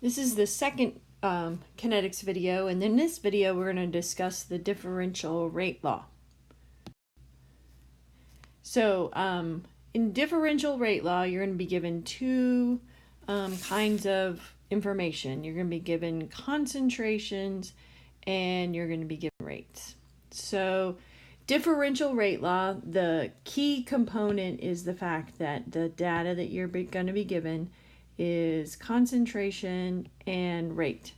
This is the second kinetics video, and in this video we're going to discuss the differential rate law. So in differential rate law, you're going to be given two kinds of information. You're going to be given concentrations and you're going to be given rates. So differential rate law, the key component is the fact that the data that you're going to be given is concentration and rate.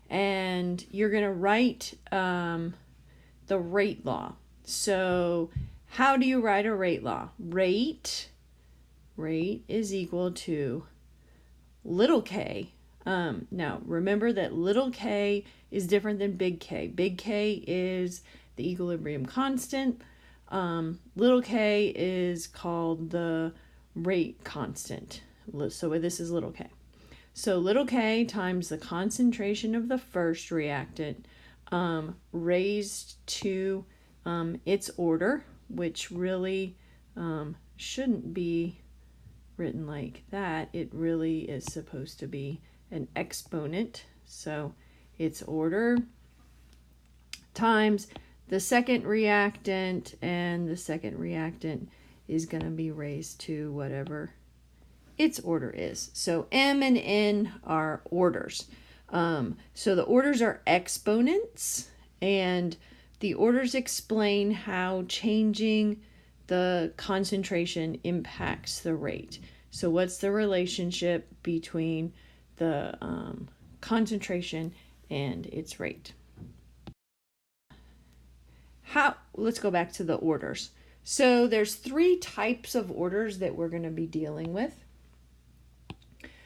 And you're going to write the rate law. So how do you write a rate law? Rate is equal to little k. Now remember that little k is different than big K. Big K is the equilibrium constant. Little k is called the rate constant. So this is little k. So little k times the concentration of the first reactant raised to its order, which really shouldn't be written like that. It really is supposed to be an exponent. So its order times the second reactant, and the second reactant is going to be raised to whatever its order is. So M and N are orders. So the orders are exponents, and the orders explain how changing the concentration impacts the rate. So what's the relationship between the concentration and its rate? Let's go back to the orders. So there's three types of orders that we're going to be dealing with.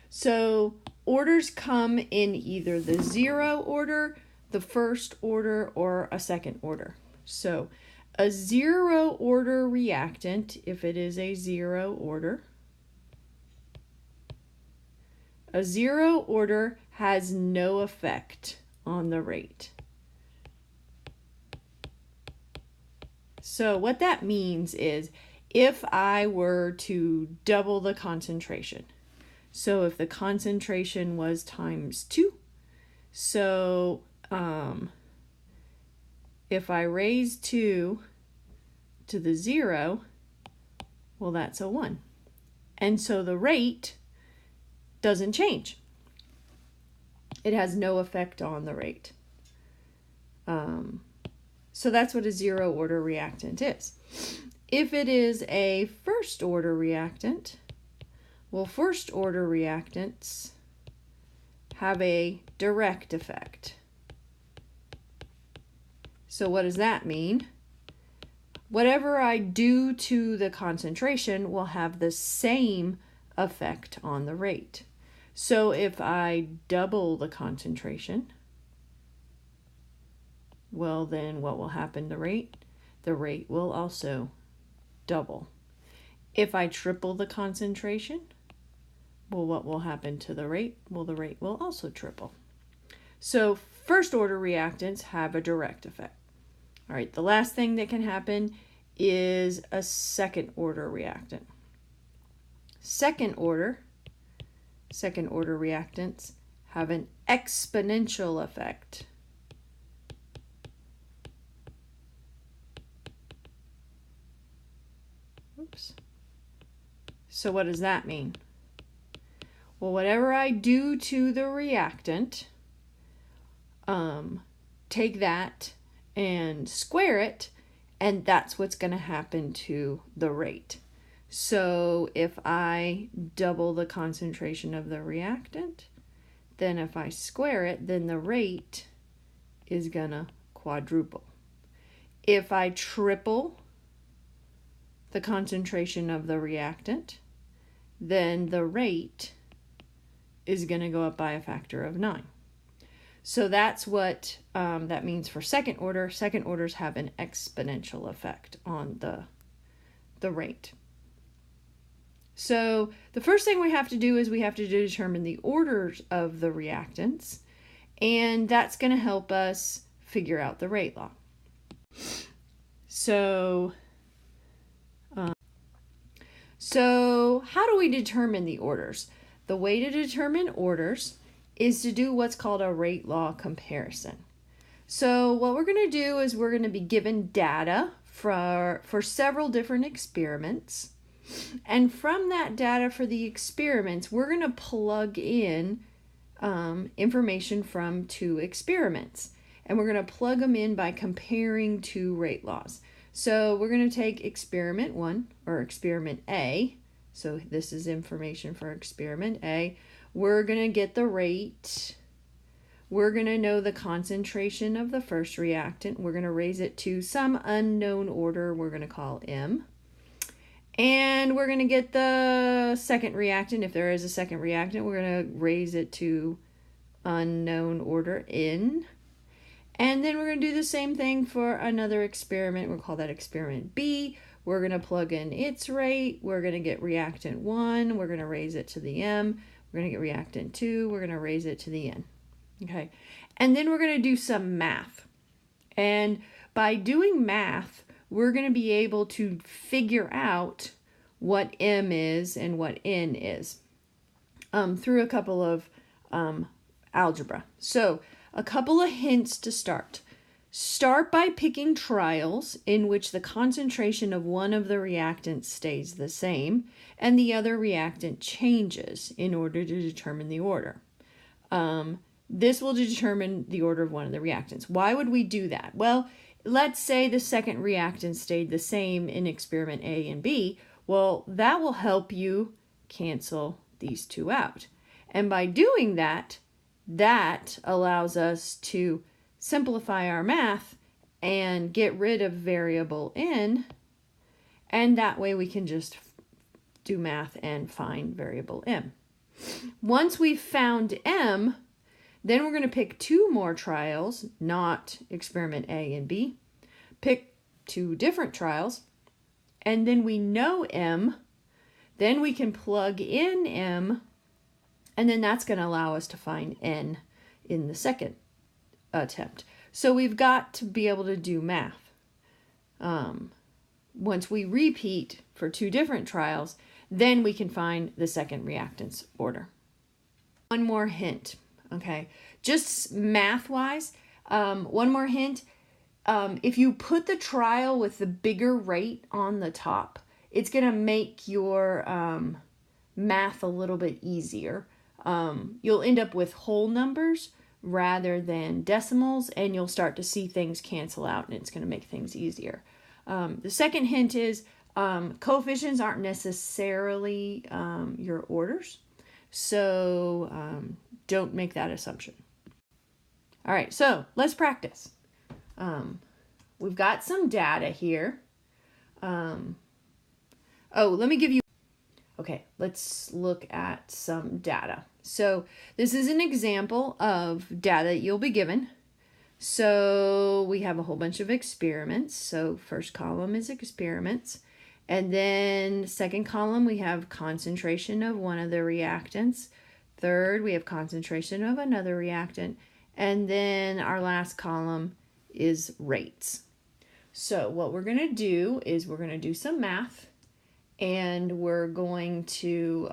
So orders come in either the zero order, the first order, or a second order. So a zero order reactant, if it is a zero order, a zero order has no effect on the rate. So what that means is if I were to double the concentration, so if the concentration was times 2, so if I raise 2 to the 0, well, that's a 1. And so the rate doesn't change. It has no effect on the rate. So that's what a zero order reactant is. If it is a first order reactant, well, first order reactants have a direct effect. So what does that mean? Whatever I do to the concentration will have the same effect on the rate. So if I double the concentration, well, then what will happen to the rate? The rate will also double. If I triple the concentration, well, what will happen to the rate? Well, the rate will also triple. So first order reactants have a direct effect. All right, the last thing that can happen is a second order reactant. Second order reactants have an exponential effect. Oops. So what does that mean? Well, whatever I do to the reactant, take that and square it, and that's what's going to happen to the rate. So if I double the concentration of the reactant, then if I square it, then the rate is going to quadruple. If I triple the concentration of the reactant, then the rate is going to go up by a factor of 9. So that's what that means for second order. Second orders have an exponential effect on the rate. So the first thing we have to do is we have to determine the orders of the reactants, and that's going to help us figure out the rate law. So how do we determine the orders? The way to determine orders is to do what's called a rate law comparison. So what we're going to do is we're going to be given data for several different experiments. And from that data for the experiments, we're going to plug in information from 2 experiments. And we're going to plug them in by comparing 2 rate laws. So we're going to take experiment 1, or experiment A. So this is information for experiment A. We're going to get the rate. We're going to know the concentration of the first reactant. We're going to raise it to some unknown order we're going to call M. And we're going to get the second reactant. If there is a second reactant, we're going to raise it to unknown order N. And then we're going to do the same thing for another experiment. We'll call that experiment B. We're going to plug in its rate. We're going to get reactant 1. We're going to raise it to the M. We're going to get reactant 2. We're going to raise it to the N. Okay. And then we're going to do some math. And by doing math, we're going to be able to figure out what M is and what N is through a couple of algebra. So a couple of hints to start. Start by picking trials in which the concentration of one of the reactants stays the same and the other reactant changes in order to determine the order. This will determine the order of one of the reactants. Why would we do that? Well, let's say the second reactant stayed the same in experiment A and B. Well, that will help you cancel these 2 out. And by doing that, that allows us to simplify our math and get rid of variable N. And that way we can just do math and find variable M. Once we've found M, then we're going to pick 2 more trials, not experiment A and B. Pick 2 different trials, and then we know M. Then we can plug in M, and then that's going to allow us to find N in the second attempt. So we've got to be able to do math. Once we repeat for 2 different trials, then we can find the second reactant's order. One more hint. Okay, just math-wise, one more hint. If you put the trial with the bigger rate on the top, it's going to make your math a little bit easier. You'll end up with whole numbers rather than decimals, and you'll start to see things cancel out, and it's going to make things easier. The second hint is coefficients aren't necessarily your orders. So don't make that assumption. All right, so let's practice. We've got some data here. Let me give you... Okay, let's look at some data. So this is an example of data that you'll be given. So we have a whole bunch of experiments. So first column is experiments. And then second column, we have concentration of one of the reactants. Third, we have concentration of another reactant. And then our last column is rates. So what we're going to do is we're going to do some math. And we're going to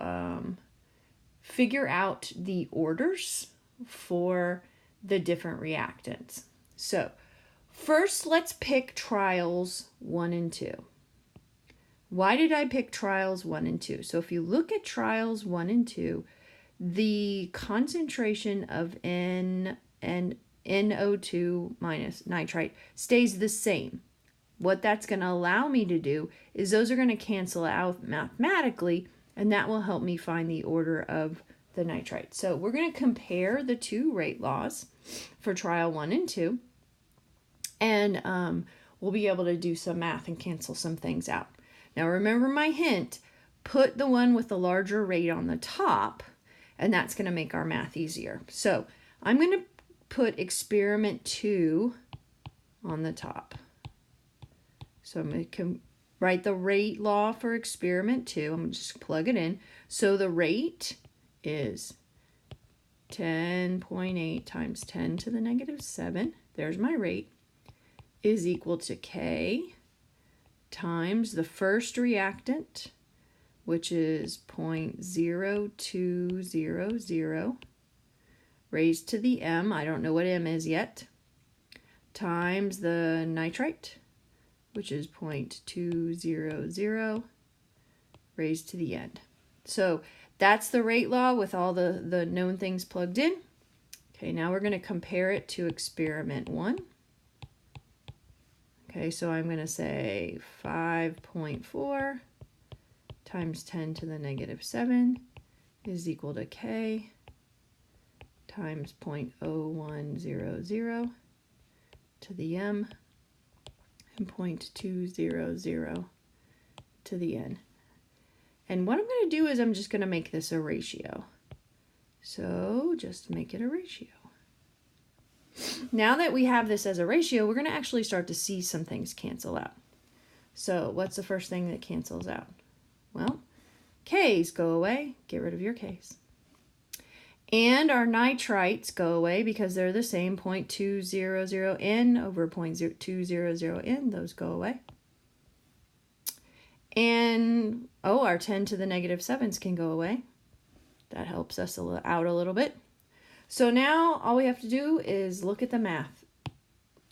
figure out the orders for the different reactants. So first, let's pick trials 1 and 2. Why did I pick trials 1 and 2? So if you look at trials 1 and 2, the concentration of N and NO2 minus nitrite stays the same. What that's going to allow me to do is those are going to cancel out mathematically, and that will help me find the order of the nitrite. So we're going to compare the 2 rate laws for trial 1 and 2, and we'll be able to do some math and cancel some things out. Now remember my hint, put the one with the larger rate on the top, and that's going to make our math easier. So I'm going to put experiment 2 on the top. So I'm going to write the rate law for experiment 2. I'm going to just plug it in. So the rate is 10.8 times 10 to the negative 7. There's my rate. Is equal to K times the first reactant, which is 0.0200, raised to the m, I don't know what m is yet, times the nitrite, which is 0.200, raised to the n. So that's the rate law with all the known things plugged in. Okay, now we're going to compare it to experiment 1. Okay, so I'm going to say 5.4 times 10 to the negative 7 is equal to k times 0.0100 to the m and 0.200 to the n. And what I'm going to do is I'm just going to make this a ratio. So just make it a ratio. Now that we have this as a ratio, we're going to actually start to see some things cancel out. So what's the first thing that cancels out? Well, k's go away. Get rid of your k's. And our nitrites go away because they're the same, 0.200n over 0.200n. Those go away. And, our 10 to the negative 7s can go away. That helps us out a little bit. So now all we have to do is look at the math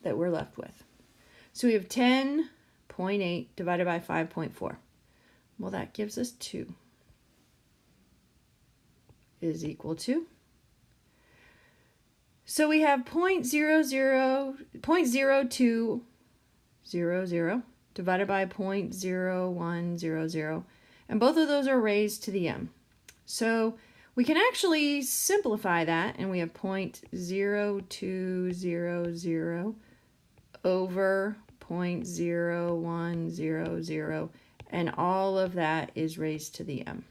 that we're left with. So we have 10.8 divided by 5.4. Well, that gives us 2 is equal to. So we have 0.0200 divided by 0.0100, and both of those are raised to the m. So we can actually simplify that, and we have 0.0200 over 0.0100, and all of that is raised to the m.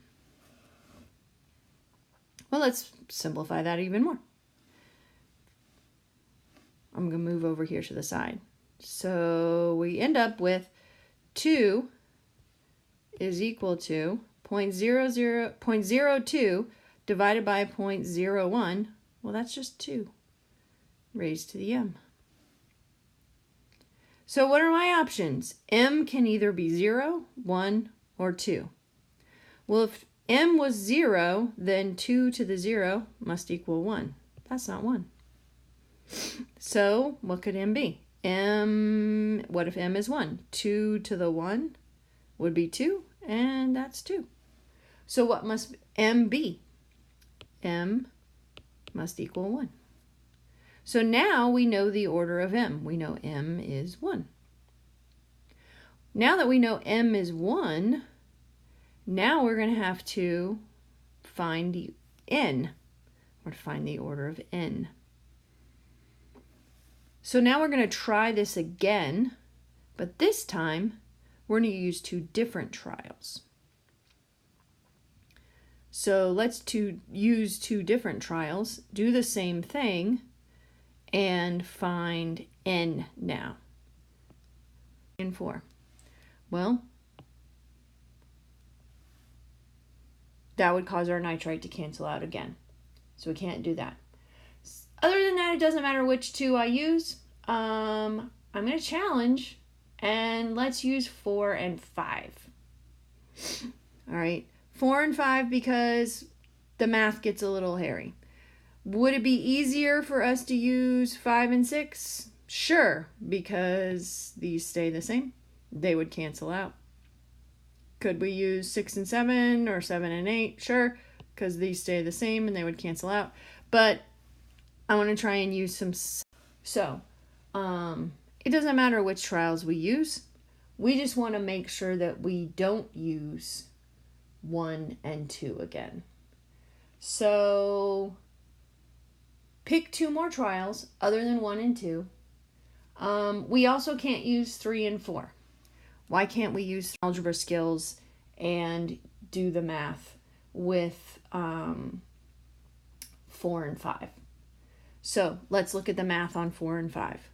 Well, let's simplify that even more. I'm going to move over here to the side. So we end up with 2 is equal to 0.02 divided by 0.01. Well, that's just 2 raised to the m. So what are my options? M can either be 0, 1, or 2. Well, if m was 0, then 2 to the 0 must equal 1. That's not 1. So what could m be? What if m is 1? 2 to the 1 would be 2, and that's 2. So what must m be? M must equal 1. So now we know the order of m. We know m is 1. Now that we know m is 1, now we're going to have to find the n, or find the order of n. So now we're going to try this again, but this time we're going to use 2 different trials. So let's use 2 different trials, do the same thing, and find n now. And 4. Well, that would cause our nitrite to cancel out again. So we can't do that. Other than that, it doesn't matter which 2 I use. I'm going to challenge, and let's use 4 and 5. All right, 4 and 5 because the math gets a little hairy. Would it be easier for us to use 5 and 6? Sure, because these stay the same. They would cancel out. Could we use 6 and 7 or 7 and 8? Sure, because these stay the same and they would cancel out. But I want to try and use some. So, it doesn't matter which trials we use. We just want to make sure that we don't use 1 and 2 again. So, pick 2 more trials other than 1 and 2. We also can't use 3 and 4. Why can't we use algebra skills and do the math with 4 and 5? So let's look at the math on 4 and 5.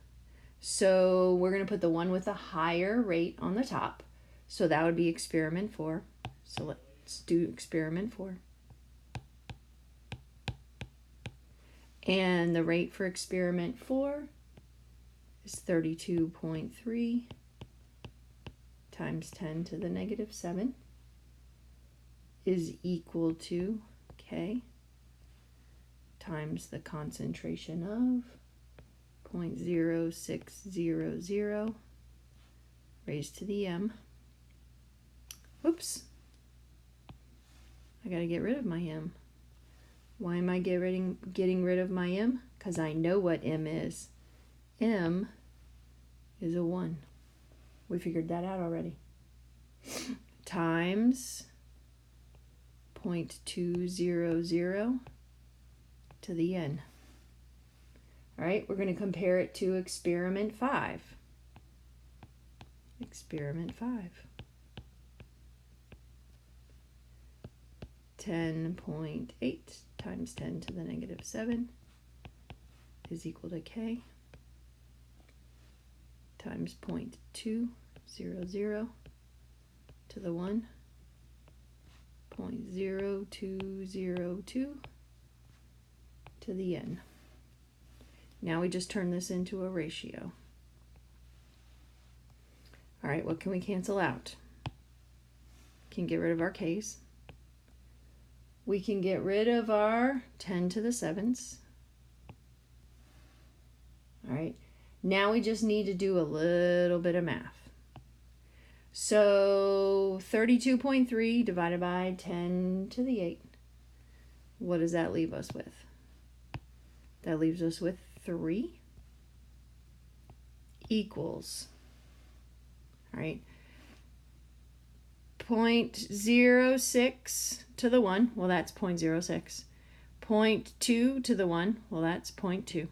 So we're going to put the one with a higher rate on the top. So that would be experiment 4. So let's do experiment 4. And the rate for experiment 4 is 32.3 times 10 to the negative 7 is equal to k times the concentration of 0.0600 raised to the m. Oops. I got to get rid of my m. Why am I getting rid of my m? Because I know what m is. M is a 1. We figured that out already. Times 0.200 to the n. All right, we're going to compare it to experiment 5. Experiment 5. 10.8 times 10 to the negative 7 is equal to k times 0.200 to the 1, 0.0202 to the n. Now we just turn this into a ratio. All right, what can we cancel out? Can get rid of our k's. We can get rid of our 10 to the 7s. All right, now we just need to do a little bit of math. So 32.3 divided by 10 to the 8. What does that leave us with? That leaves us with 3 equals, all right, 0.06 to the 1, well that's 0.06. 0.2 to the 1, well that's 0.2.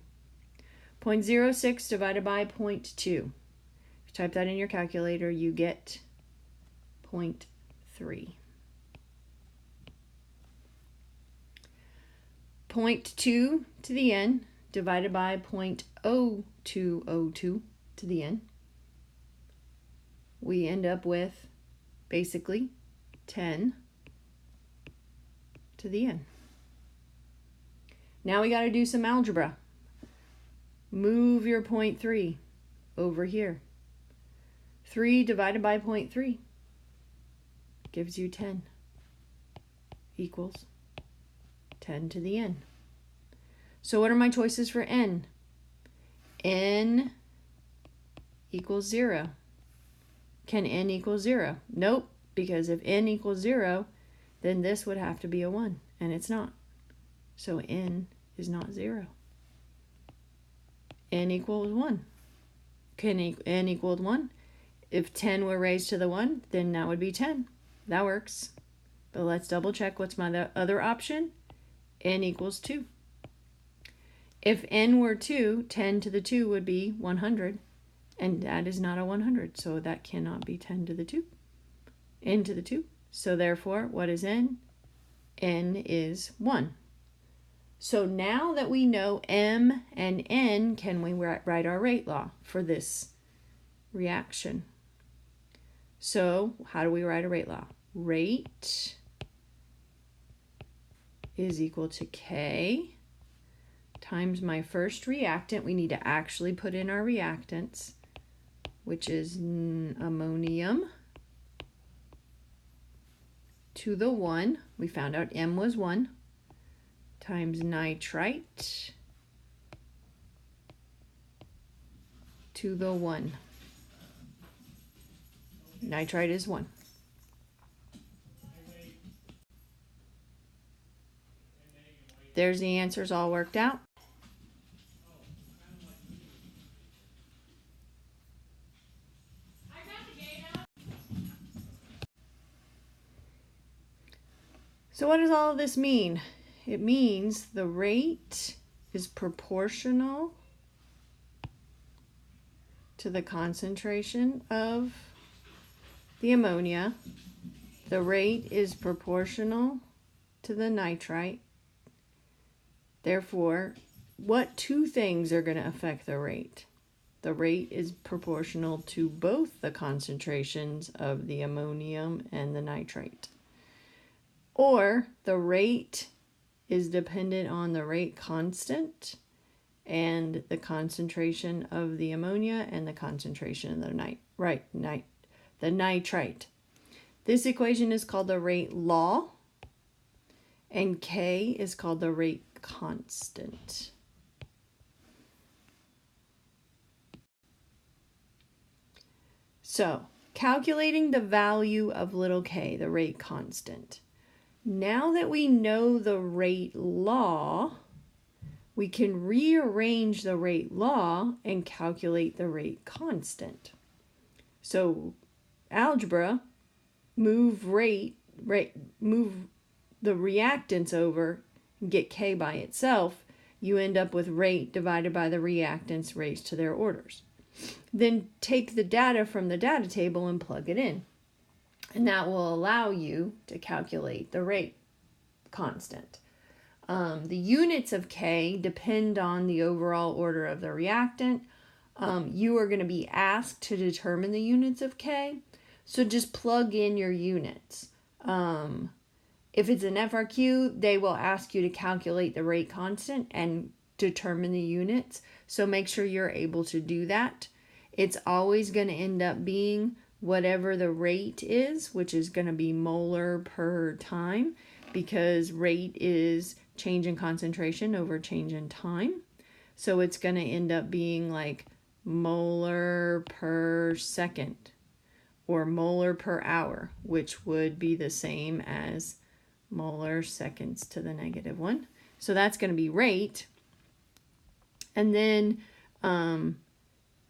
0.06 divided by 0.2. If you type that in your calculator, you get 0.3. 0.2 to the n divided by 0.0202 to the n. We end up with basically 10 to the n. Now we got to do some algebra. Move your 0.3 over here. 3 divided by 0.3 gives you 10 equals 10 to the n. So what are my choices for n? N equals 0. Can n equal 0? Nope, because if n equals 0, then this would have to be a 1, and it's not. So n is not 0. N equals 1. Can n equal 1? If 10 were raised to the 1, then that would be 10. That works. But let's double check what's my other option. N equals 2. If n were 2, 10 to the 2 would be 100. And that is not a 100, so that cannot be 10 to the 2. N to the 2. So therefore, what is n? N is 1. So now that we know m and n, can we write our rate law for this reaction? So how do we write a rate law? Rate is equal to k times my first reactant. We need to actually put in our reactants, which is ammonium to the 1. We found out m was 1. Times nitrite to the 1. Nitrite is 1. There's the answers all worked out. So what does all of this mean? It means the rate is proportional to the concentration of the ammonia. The rate is proportional to the nitrite. Therefore, what two things are going to affect the rate? The rate is proportional to both the concentrations of the ammonium and the nitrite. Or the rate is dependent on the rate constant and the concentration of the ammonia and the concentration of the nitrite. This equation is called the rate law, and K is called the rate constant. So, calculating the value of little k, the rate constant. Now that we know the rate law, we can rearrange the rate law and calculate the rate constant. So, algebra, move the reactants over and get k by itself, you end up with rate divided by the reactants raised to their orders. Then take the data from the data table and plug it in. And that will allow you to calculate the rate constant. The units of k depend on the overall order of the reactant. You are going to be asked to determine the units of k, so just plug in your units. If it's an FRQ, they will ask you to calculate the rate constant and determine the units, so make sure you're able to do that. It's always going to end up being whatever the rate is, which is going to be molar per time, because rate is change in concentration over change in time. So it's going to end up being like molar per second or molar per hour, which would be the same as molar seconds to the -1. So that's going to be rate. And then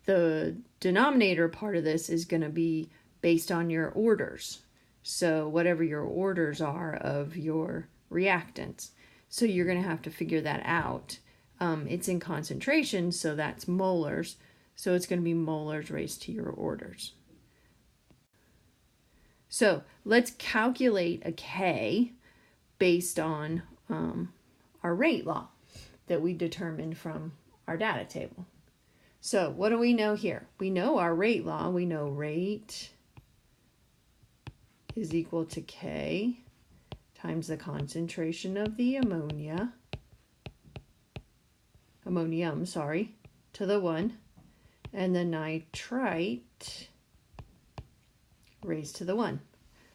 the denominator part of this is going to be based on your orders. So whatever your orders are of your reactants. So you're going to have to figure that out. It's in concentration, so that's molars. So it's going to be molars raised to your orders. So let's calculate a K based on our rate law that we determined from our data table. So what do we know here? We know our rate law. We know rate is equal to K times the concentration of the ammonium, to the 1, and the nitrite raised to the 1.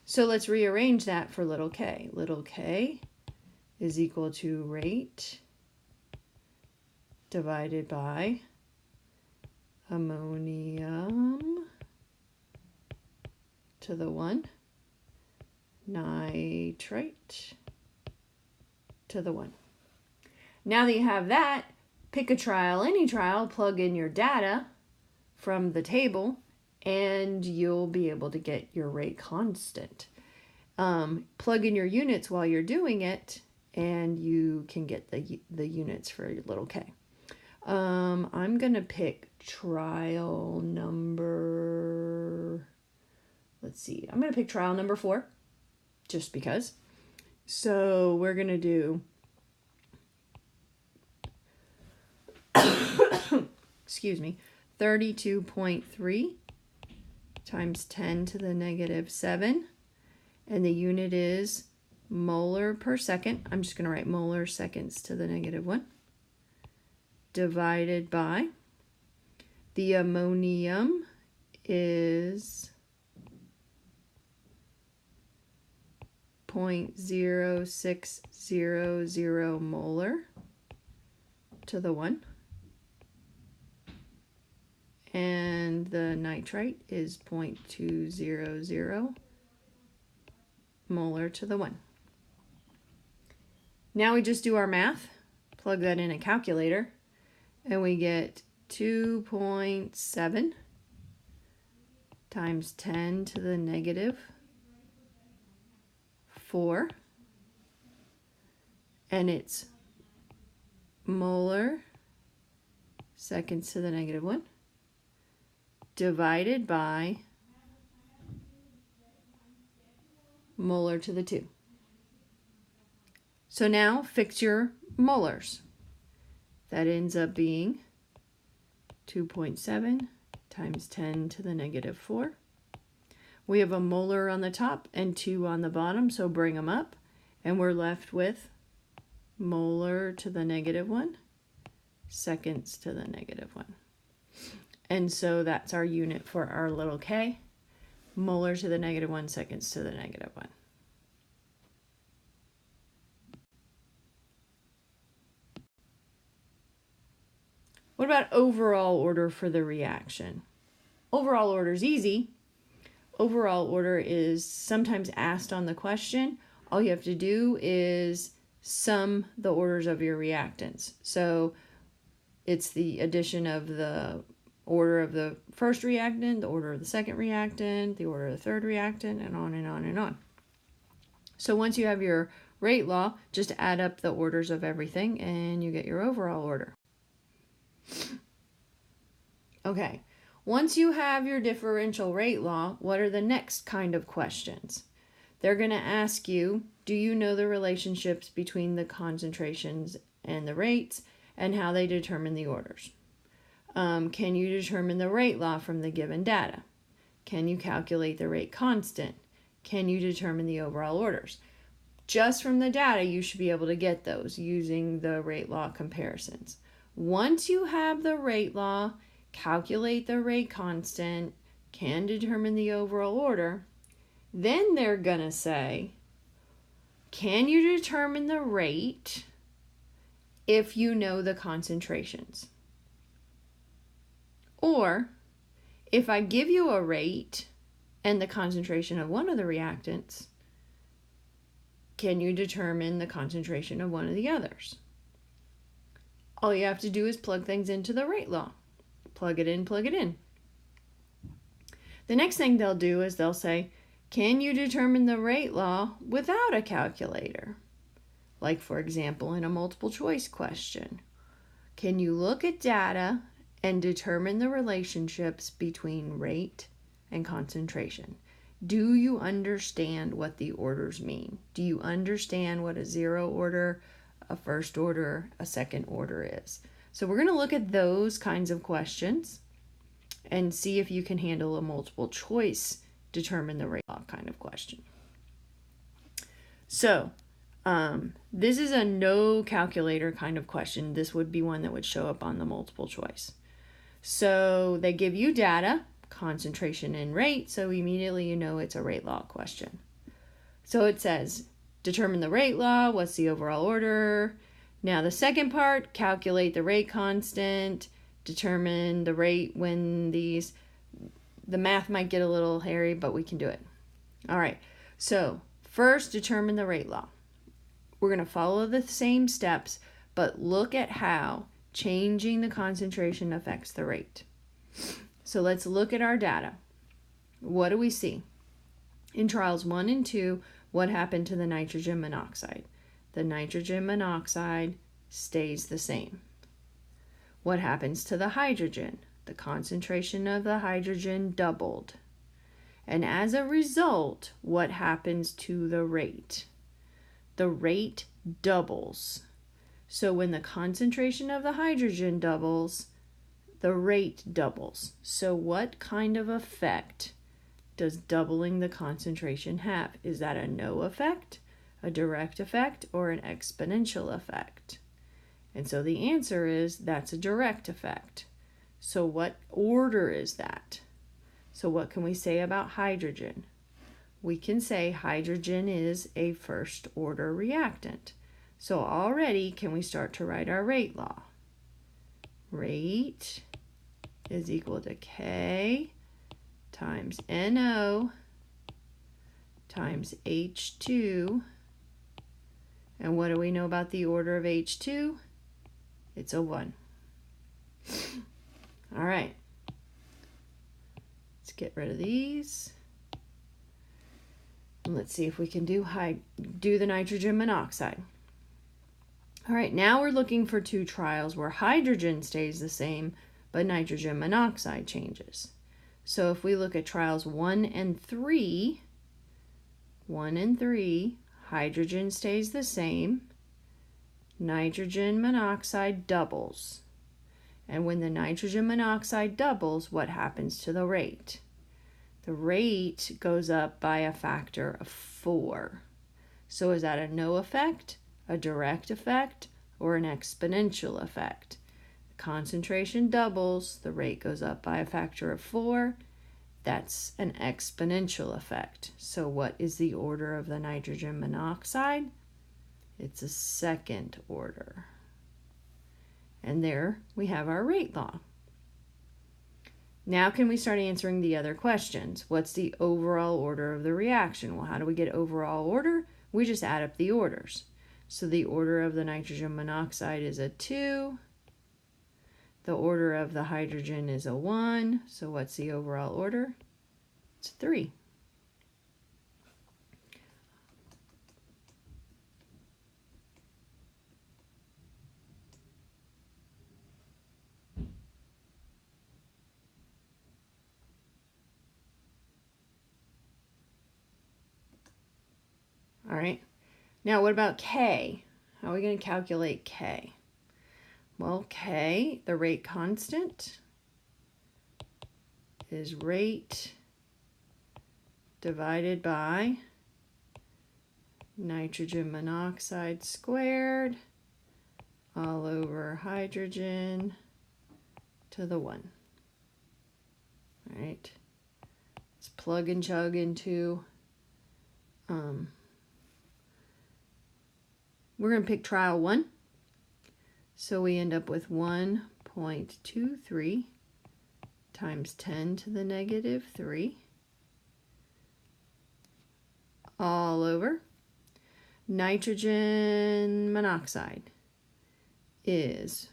So let's rearrange that for little k. Little k is equal to rate divided by ammonium to the 1, nitrite to the 1. Now that you have that, pick a trial, any trial, plug in your data from the table, and you'll be able to get your rate constant. Plug in your units while you're doing it, and you can get the units for your little k. I'm going to pick trial number, I'm going to pick trial number 4, just because. So we're going to do, excuse me, 32.3 times 10 to the -7, and the unit is molar per second. I'm just going to write molar seconds to the -1, divided by the ammonium is 0.0600 molar to the 1. And the nitrite is 0.200 molar to the 1. Now we just do our math, plug that in a calculator, and we get 2.7 times 10 to the -4, and it's molar seconds to the -1, divided by molar to the 2. So now fix your molars. That ends up being 2.7 times 10 to the -4. We have a molar on the top and 2 on the bottom, so bring them up, and we're left with molar to the -1, seconds to the -1. And so that's our unit for our little k, molar to the -1, seconds to the -1. What about overall order for the reaction? Overall order is easy. Overall order is sometimes asked on the question. All you have to do is sum the orders of your reactants. So it's the addition of the order of the first reactant, the order of the second reactant, the order of the third reactant, and on and on and on. So once you have your rate law, just add up the orders of everything and you get your overall order. Okay, once you have your differential rate law, what are the next kind of questions? They're going to ask you, do you know the relationships between the concentrations and the rates and how they determine the orders? Can you determine the rate law from the given data? Can you calculate the rate constant? Can you determine the overall orders? Just from the data, you should be able to get those using the rate law comparisons. Once you have the rate law, calculate the rate constant, can determine the overall order, then they're going to say, can you determine the rate if you know the concentrations? Or, if I give you a rate and the concentration of one of the reactants, can you determine the concentration of one of the others? All you have to do is plug things into the rate law. Plug it in, plug it in. The next thing they'll do is they'll say, can you determine the rate law without a calculator? Like, for example, in a multiple choice question. Can you look at data and determine the relationships between rate and concentration? Do you understand what the orders mean? Do you understand what a zero order, a first order, a second order is? So we're going to look at those kinds of questions and see if you can handle a multiple choice determine the rate law kind of question. So this is a no calculator kind of question. This would be one that would show up on the multiple choice. So they give you data, concentration and rate, so immediately you know it's a rate law question. So it says, determine the rate law, what's the overall order? Now the second part, calculate the rate constant, determine the rate when the math might get a little hairy, but we can do it. All right, so first determine the rate law. We're going to follow the same steps, but look at how changing the concentration affects the rate. So let's look at our data. What do we see? In trials 1 and 2, what happened to the nitrogen monoxide? The nitrogen monoxide stays the same. What happens to the hydrogen? The concentration of the hydrogen doubled. And as a result, what happens to the rate? The rate doubles. So when the concentration of the hydrogen doubles, the rate doubles. So what kind of effect does doubling the concentration have? Is that a no effect, a direct effect, or an exponential effect? And so the answer is that's a direct effect. So what order is that? So what can we say about hydrogen? We can say hydrogen is a first order reactant. So already can we start to write our rate law? Rate is equal to K times NO times H2. And what do we know about the order of H2? It's a 1. All right. Let's get rid of these. And let's see if we can do the nitrogen monoxide. All right, now we're looking for 2 trials where hydrogen stays the same, but nitrogen monoxide changes. So if we look at trials 1 and 3, hydrogen stays the same, nitrogen monoxide doubles. And when the nitrogen monoxide doubles, what happens to the rate? The rate goes up by a factor of 4. So is that a no effect, a direct effect, or an exponential effect? The concentration doubles, the rate goes up by a factor of 4. That's an exponential effect. So what is the order of the nitrogen monoxide? It's a second order. And there we have our rate law. Now can we start answering the other questions? What's the overall order of the reaction? Well, how do we get overall order? We just add up the orders. So the order of the nitrogen monoxide is a 2. The order of the hydrogen is a 1. So what's the overall order? It's 3. All right. Now what about K? How are we going to calculate K? Well, K, the rate constant, is rate divided by nitrogen monoxide squared all over hydrogen to the 1. All right. Let's plug and chug into, we're going to pick trial 1. So we end up with 1.23 times 10 to the negative 3 all over nitrogen monoxide is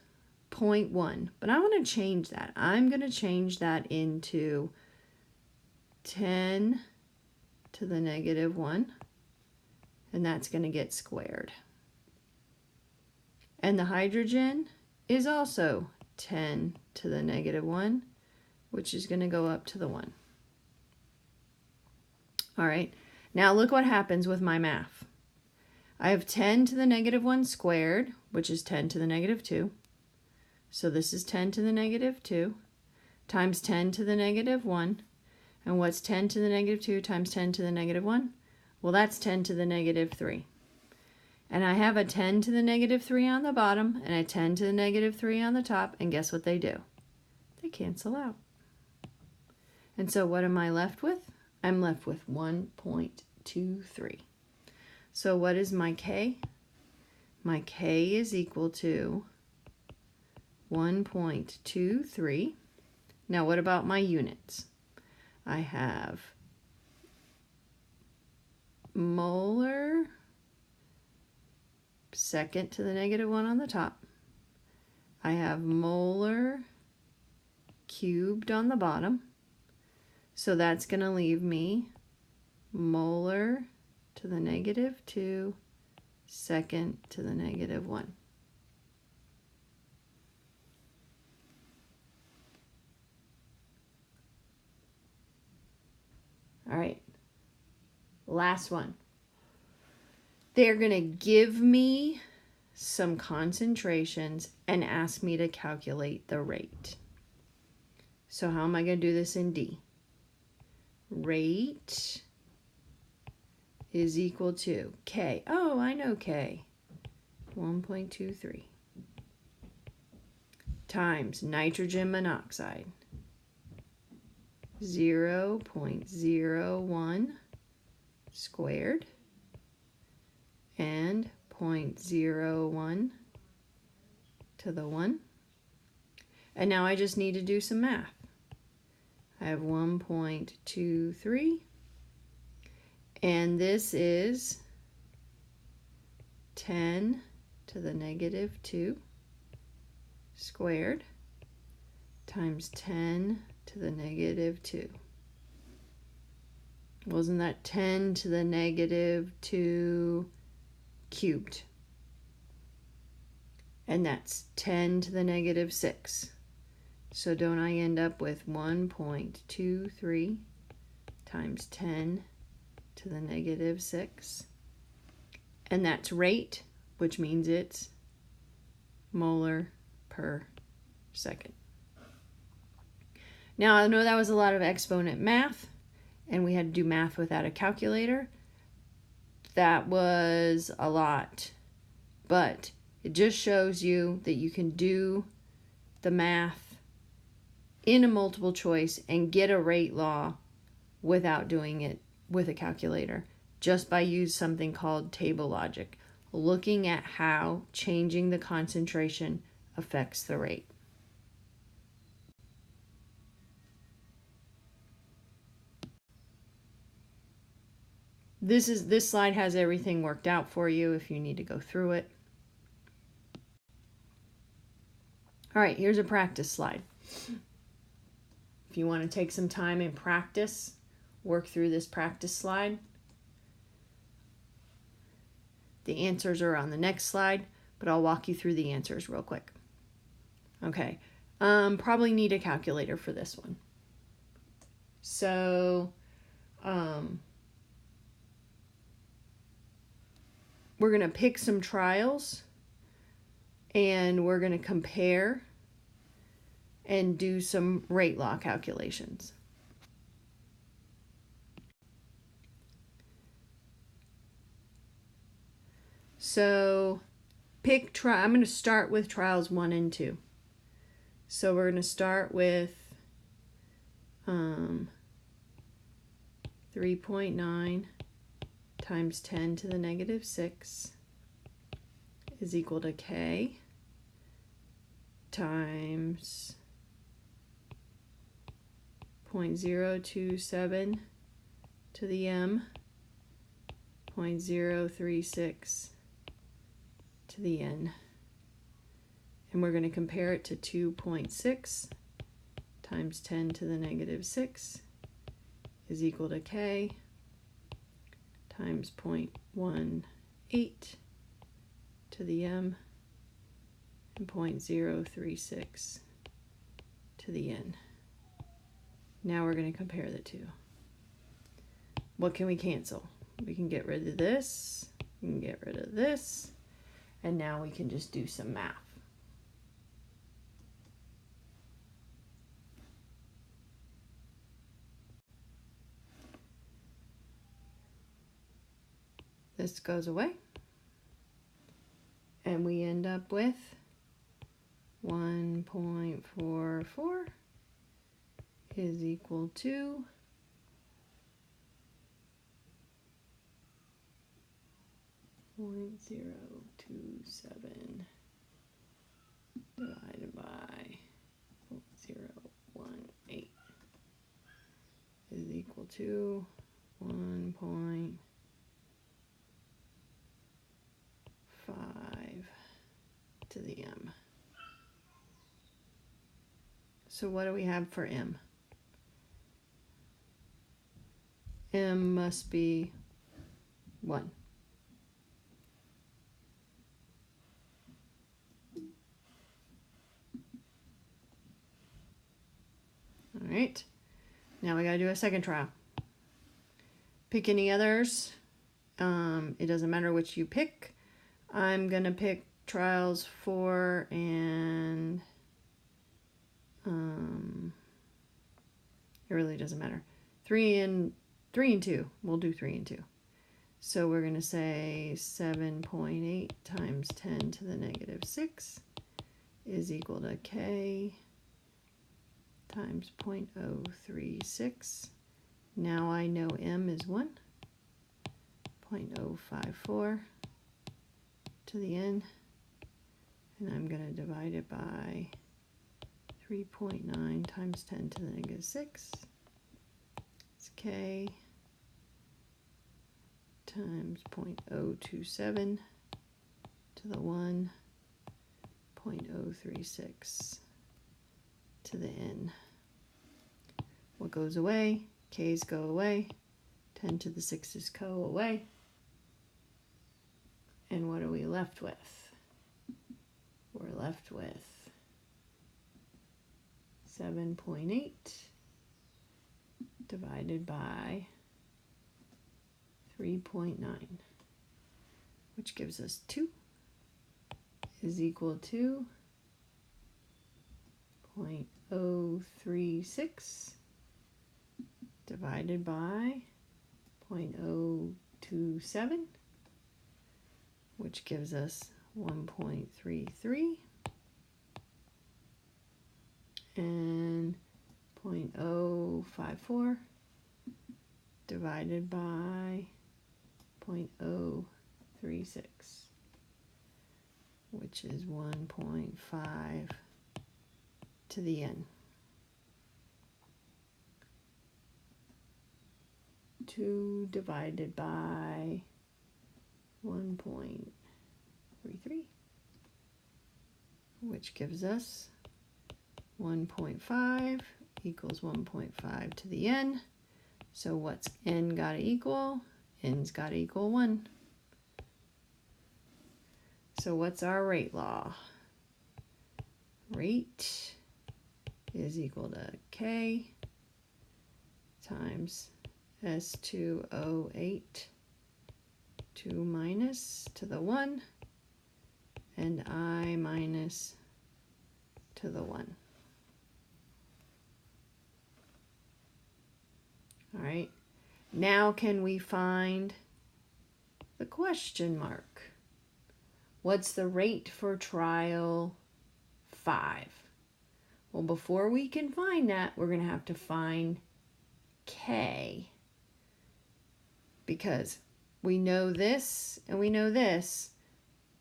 0.1. But I want to change that. I'm going to change that into 10 to the negative 1. And that's going to get squared. And the hydrogen is also 10 to the negative 1, which is going to go up to the 1. All right, now look what happens with my math. I have 10 to the negative 1 squared, which is 10 to the negative 2. So this is 10 to the negative 2 times 10 to the negative 1. And what's 10 to the negative 2 times 10 to the negative 1? Well, that's 10 to the negative 3. And I have a 10 to the negative 3 on the bottom and a 10 to the negative 3 on the top. And guess what they do? They cancel out. And so what am I left with? I'm left with 1.23. So what is my K? My K is equal to 1.23. Now what about my units? I have molar second to the negative 1 on the top. I have molar cubed on the bottom. So that's going to leave me molar to the negative 2, second to the negative 1. All right, last one. They're going to give me some concentrations and ask me to calculate the rate. So how am I going to do this in D? Rate is equal to K. Oh, I know K. 1.23 times nitrogen monoxide. 0.01 squared and 0.01 to the 1. And now I just need to do some math. I have 1.23, and this is 10 to the negative 2 squared times 10 to the negative 2. Wasn't that 10 to the negative 2 cubed? And that's 10 to the negative 6. So don't I end up with 1.23 times 10 to the negative 6? And that's rate, which means it's molar per second. Now, I know that was a lot of exponent math, and we had to do math without a calculator. That was a lot, but it just shows you that you can do the math in a multiple choice and get a rate law without doing it with a calculator, just by using something called table logic, looking at how changing the concentration affects the rate. This slide has everything worked out for you if you need to go through it. All right, here's a practice slide. If you want to take some time and practice, work through this practice slide. The answers are on the next slide, but I'll walk you through the answers real quick. Okay, probably need a calculator for this one. So, we're going to pick some trials and we're going to compare and do some rate law calculations. So I'm going to start with trials 1 and 2. So we're going to start with 3.9 times 10 to the negative 6 is equal to K times 0.027 to the M, 0.036 to the N. And we're going to compare it to 2.6 times 10 to the negative 6 is equal to K times 0.18 to the M and 0.036 to the N. Now we're going to compare the two. What can we cancel? We can get rid of this, we can get rid of this, and now we can just do some math. This goes away, and we end up with 1.44 is equal to 0.027 divided by 0.018 is equal to 1.5 to the M. So what do we have for M? M must be 1. All right, now we got to do a second trial. Pick any others. It doesn't matter which you pick. I'm going to pick trials 4 and it really doesn't matter. 3 and 2. We'll do 3 and 2. So we're going to say 7.8 times 10 to the negative 6 is equal to K times 0.036. Now I know M is 1. 0.054 to the N. And I'm going to divide it by 3.9 times 10 to the negative 6. It's K times 0.027 to the 1, 0.036 to the N. What goes away? K's go away. 10 to the 6's go away. And what are we left with? We're left with 7.8 divided by 3.9, which gives us 2 is equal to 0.036 divided by 0.027, which gives us 1.33, and 0.054 divided by 0.036. which is 1.5 to the n. 2 divided by 1.33, which gives us 1.5 equals 1.5 to the n. So what's n got to equal? N's got to equal 1. So what's our rate law? Rate is equal to k times S2O8, 2 minus to the 1, and I minus to the 1. All right, now can we find the question mark? What's the rate for trial 5? Well, before we can find that, we're going to have to find K, because we know this and we know this,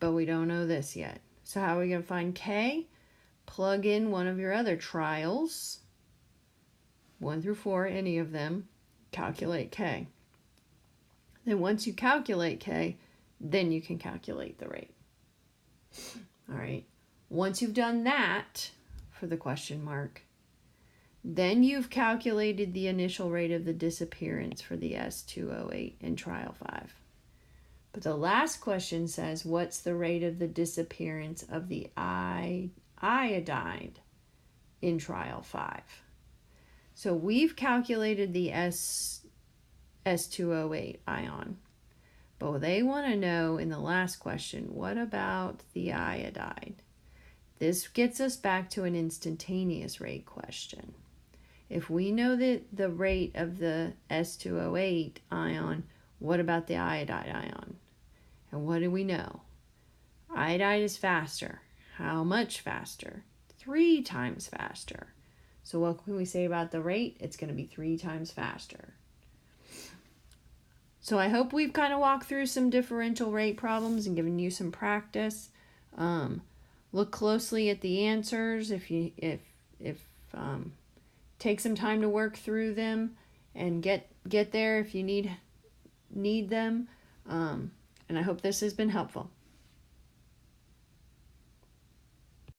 but we don't know this yet. So how are we going to find K? Plug in one of your other trials, 1 through 4, any of them, calculate K. Then once you calculate K, then you can calculate the rate. All right, once you've done that for the question mark, then you've calculated the initial rate of the disappearance for the S2O8 in trial 5. But the last question says, what's the rate of the disappearance of the iodide in trial 5? So we've calculated the S2O8 ion. But they want to know in the last question, what about the iodide? This gets us back to an instantaneous rate question. If we know that the rate of the S2O8 ion, what about the iodide ion? And what do we know? Iodide is faster. How much faster? 3 times faster. So what can we say about the rate? It's going to be 3 times faster. So I hope we've kind of walked through some differential rate problems and given you some practice. Look closely at the answers if take some time to work through them and get there if you need them. And I hope this has been helpful.